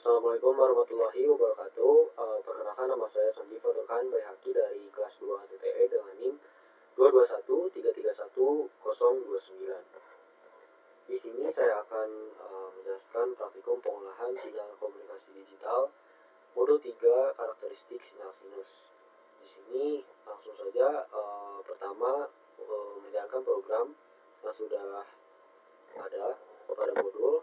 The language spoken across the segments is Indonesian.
Assalamualaikum warahmatullahi wabarakatuh. Perkenalkan, nama saya Sandi Faturkan Baihaqi dari kelas 2 HTTE dengan NIM 221331029. Di sini saya akan menjelaskan praktikum pengolahan sinyal komunikasi digital modul 3 karakteristik sinyal sinus. Di sini langsung saja pertama menjalankan program yang sudah ada pada modul.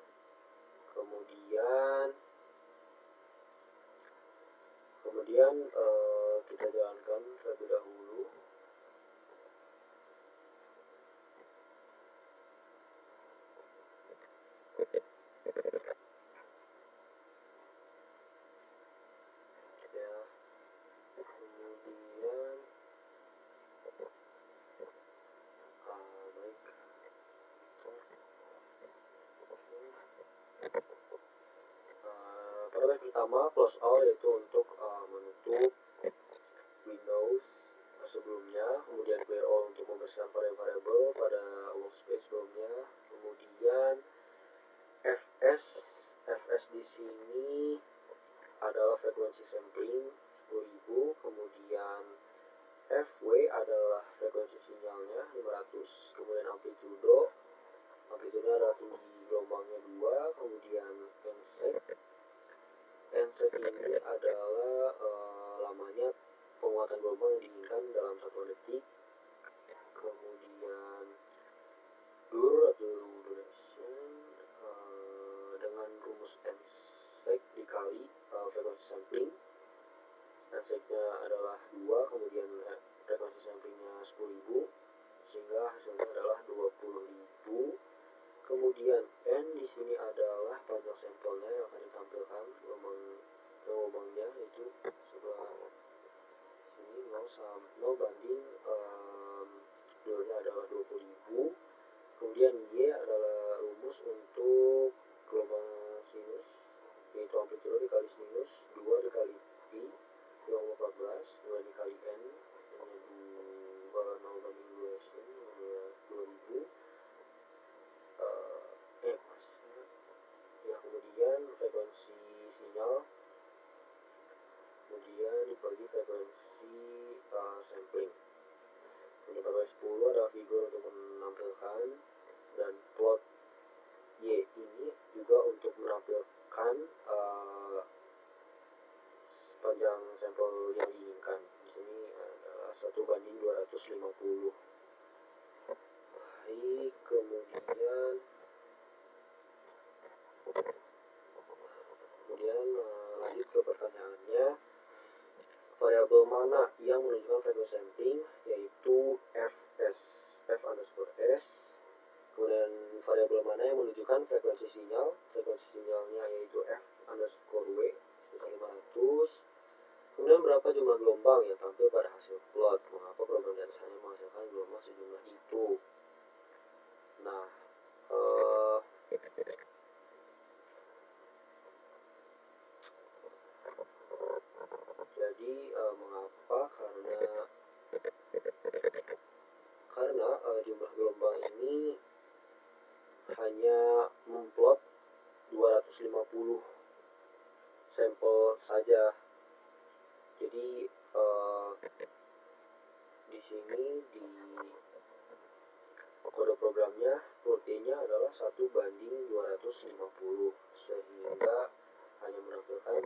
Kemudian kita jalankan terlebih dahulu. Ya, kemudian baik. Paragraf pertama close all, yaitu untuk menutup Windows sebelumnya, kemudian clear all untuk membersihkan variabel pada workspace sebelumnya, kemudian FS di sini adalah frekuensi sampling 10.000, kemudian FW adalah frekuensi sinyalnya 500, kemudian amplitudenya adalah tinggi gelombangnya 2, kemudian NSET ini adalah lamanya penguatan gelombang yang diinginkan dalam 1 detik, kemudian duration dengan rumus NSET dikali frekuensi sampling. NSET-nya adalah 2, kemudian frekuensi samplingnya 10.000, sehingga hasilnya adalah 20.000. Kemudian N di sini adalah panjang sampelnya yang akan ditampilkan, gelombangnya itu sebelah sini 0 banding dulunya adalah 20.000. Kemudian Y adalah rumus untuk gelombang sinus, yaitu amplitudo dikali sinus 2 dikali pi 14, 2 dikali N, ini 0 banding duration, 2000. Kemudian frekuensi sinyal, kemudian dibagi frekuensi sampling. Kemudian paragraf 10 adalah figur untuk menampilkan, dan plot Y ini juga untuk menampilkan panjang sampel yang diinginkan. Di sini adalah 1 banding 250. Baik, kemudian lanjut ke pertanyaannya. Variabel mana yang menunjukkan frekuensi sampling, yaitu F underscore S. Kemudian variabel mana yang menunjukkan frekuensi sinyal, frekuensi sinyalnya yaitu F underscore W sebesar 500. Kemudian berapa jumlah gelombang yang tampil pada hasil plot, mengapa program di atas hanya menghasilkan gelombang sejumlah itu. Nah, jadi mengapa? Karena jumlah gelombang ini hanya memplot 250 sampel saja. Jadi di sini di kode programnya plot Y-nya adalah 1 banding 250, sehingga hanya menampilkan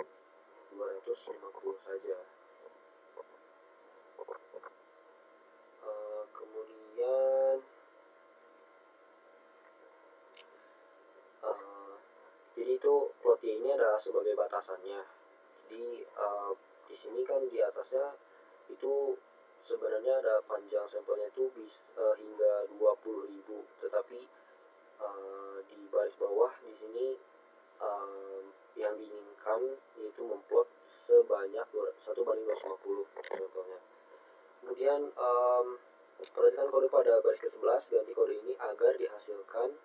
250 saja. Kemudian jadi itu plot Y ini adalah sebagai batasannya. Jadi di sini kan di atasnya itu sebenarnya ada panjang sampelnya itu hingga 20.000, tetapi di baris bawah di sini yang diinginkan yaitu memplot sebanyak 1 banding 250 sampelnya. Kemudian perhatikan kode pada baris ke-11, ganti kode ini agar dihasilkan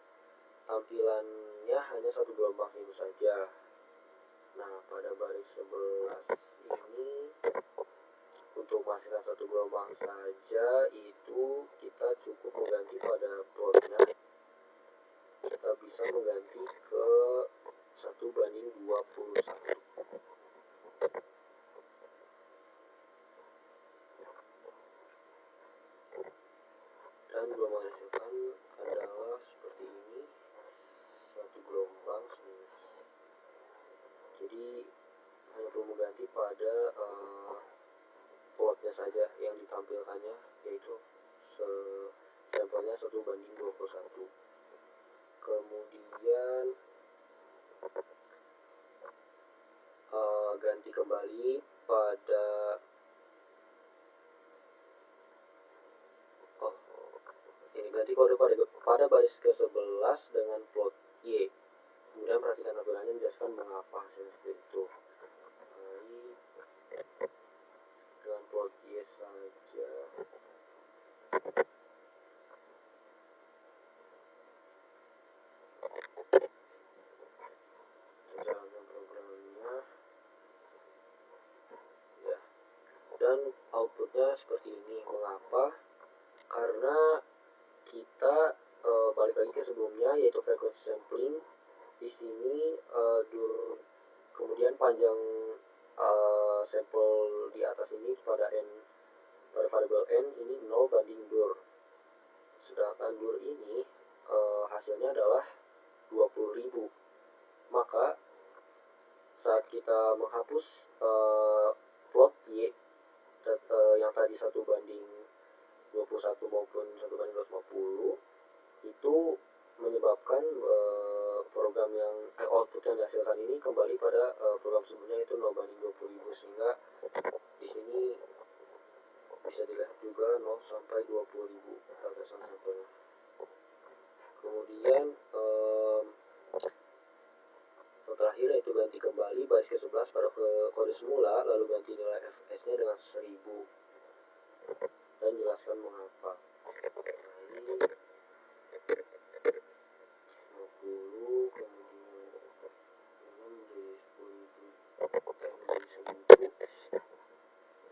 tampilannya hanya 1 gelombang sinus saja. Nah, pada baris 11 ini untuk menghasilkan 1 gelombang saja itu kita cukup mengganti pada plotnya. Kita bisa mengganti ke 1 1:21. Dan gelombang yang dihasilkan adalah seperti ini, satu gelombang sinus. Jadi hanya perlu mengganti pada plotnya saja yang ditampilkannya, yaitu sampelnya 1:21. Kemudian ganti kembali pada ganti kode pada baris ke-11 dengan plot Y. Kemudian perhatikan tampilannya, menjelaskan mengapa hasilnya seperti itu. Baik, dengan plot Y saja. Jalankan programnya. Ya. Dan outputnya seperti ini. Mengapa? Karena kita balik lagi ke sebelumnya, yaitu frekuensi sampling. Di sini kemudian panjang sampel di atas ini pada variabel n ini 0:dur. Sedangkan dur ini hasilnya adalah 20.000. Maka saat kita menghapus plot Y yang tadi 1:21 maupun 1:250, itu menyebabkan program yang output yang dihasilkan ini kembali pada program sebelumnya, itu 0:20.000, sehingga di sini bisa dilihat juga 0 sampai 20.000 batasan sampelnya. Kemudian terakhir yaitu ganti kembali baris ke-11 pada kode semula, lalu ganti nilai fs-nya dengan 1000 dan jelaskan mengapa. Ini 50, kemudian 6 jadi 10.000,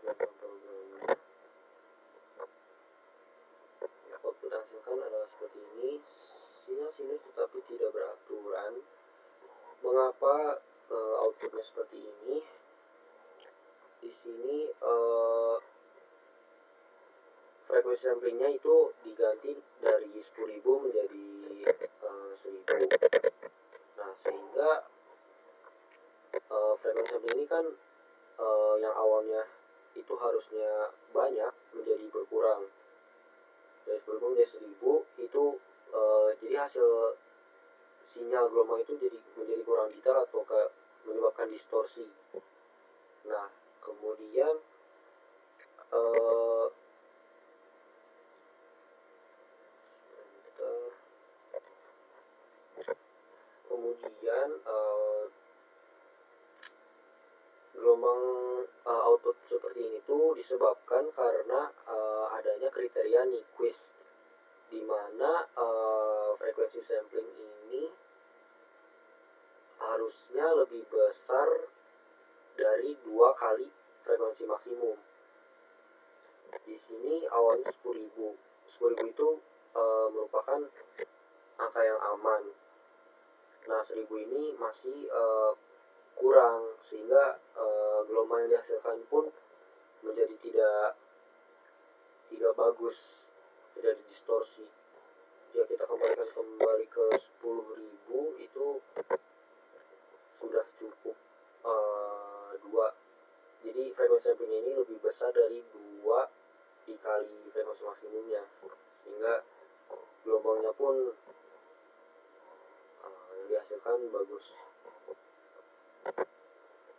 dan programnya. Output hasilkan adalah seperti ini, sinus tetapi tidak beraturan. Mengapa outputnya seperti ini? Di sini frekuensi samplingnya itu diganti dari 10.000 menjadi 1.000. Nah, sehingga frekuensi sampling ini kan yang awalnya itu harusnya banyak menjadi berkurang. Dari 10.000 menjadi 1.000 itu jadi hasil sinyal gelombang itu menjadi kurang detail atau menyebabkan distorsi. Nah, kemudian gelombang output seperti ini tuh disebabkan karena adanya kriteria Nyquist, di mana frekuensi sampling ini harusnya lebih besar dari 2 kali frekuensi maksimum. Di sini awalnya 10.000. 10.000 itu merupakan angka yang aman. Nah, 1.000 ini masih kurang, sehingga gelombang yang dihasilkan pun menjadi tidak bagus, tidak distorsi. Jika kita kembali ke 10.000, itu sudah cukup 2. Jadi frekuensi sampling ini lebih besar dari 2 dikali frekuensi maksimumnya, sehingga gelombangnya pun yang dihasilkan bagus.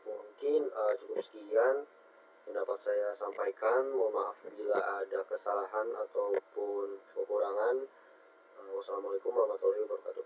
Mungkin cukup sekian yang dapat saya sampaikan. Mohon maaf bila ada kesalahan ataupun kekurangan. Wassalamualaikum warahmatullahi wabarakatuh.